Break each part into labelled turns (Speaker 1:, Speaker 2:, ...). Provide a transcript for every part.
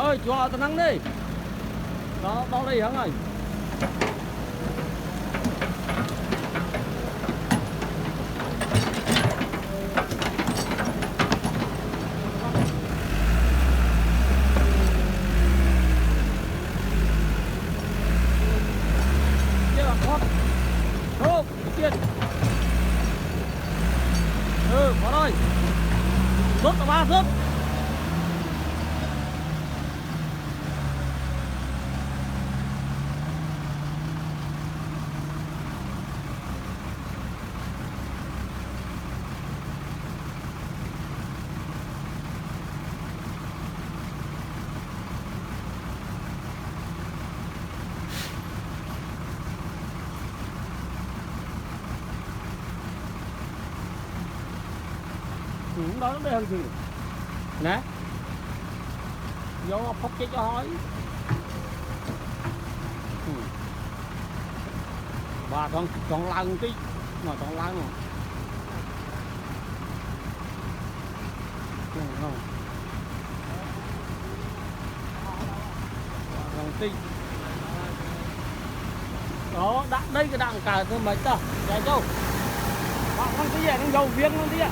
Speaker 1: Rồi cho tao nắng đi. Đó đi hả ơi. Có rồi. Rút cả ba rút. Đó nó hơn gì nè vô phốc chết cho hỏi và còn lần tí mà còn lần không lần tí đó đặt đây cái đằng cả cơ mấy tờ chạy đâu không tí vậy nó dầu viên không tí vậy.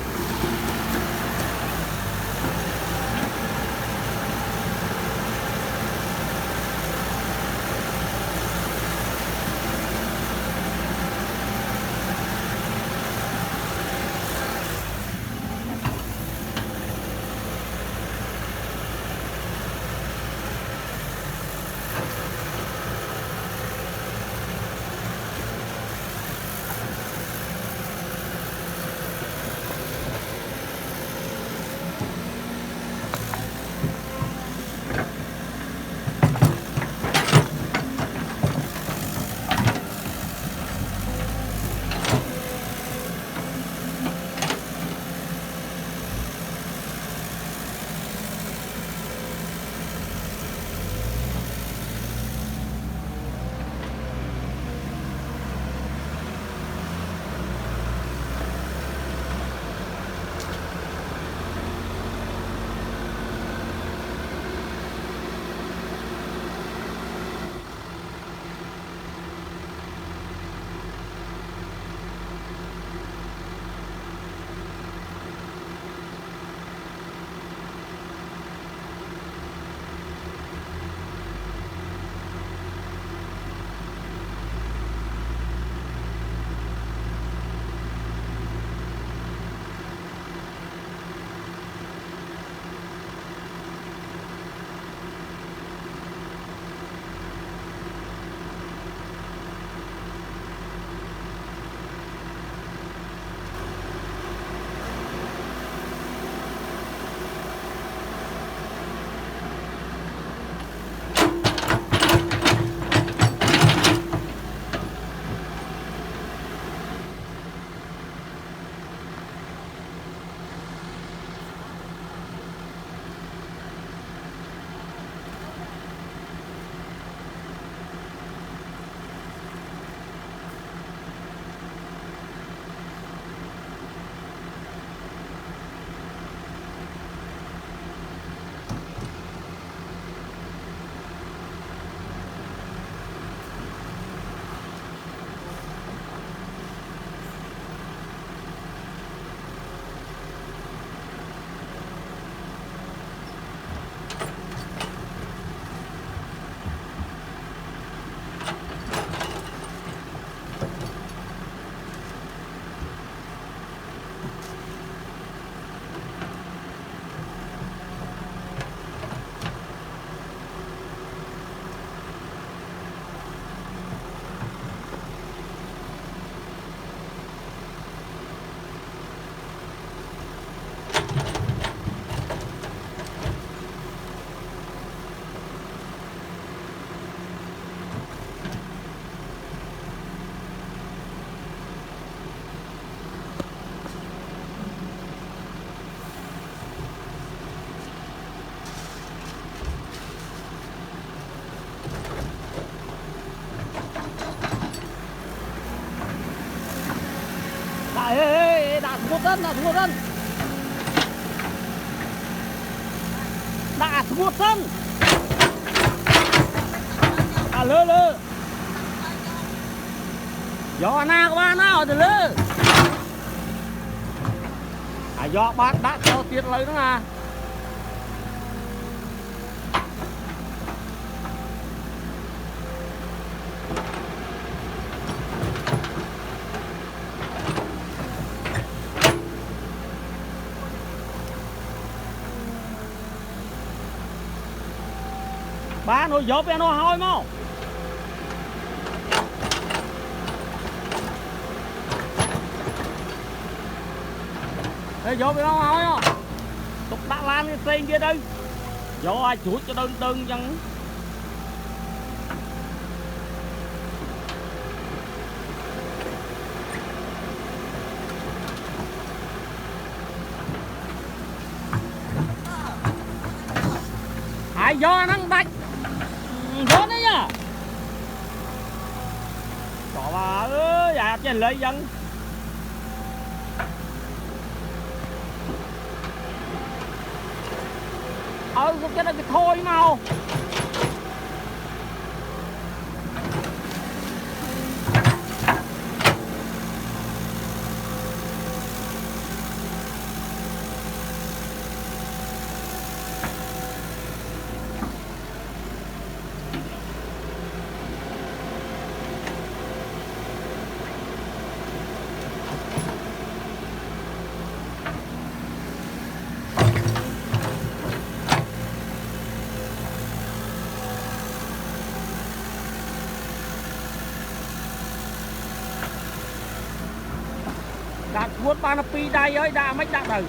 Speaker 1: Đã xuống một thân đã xuống một thân à lơ lơ gió na của ba nào thì lơ à gió bát đã cho tiết lấy nữa à ba nó gió bên nó hôi mau đây gió bên nó hôi không tục đã lan cái xe kia đây gió ai chuột cho đơn đơn chân ai gió nắng bạch gió đấy nhá có bà ơi dạ trên lấy dân cái này cái thôi mau đặt buôn ba nó pi đây ơi đã mấy đặt rồi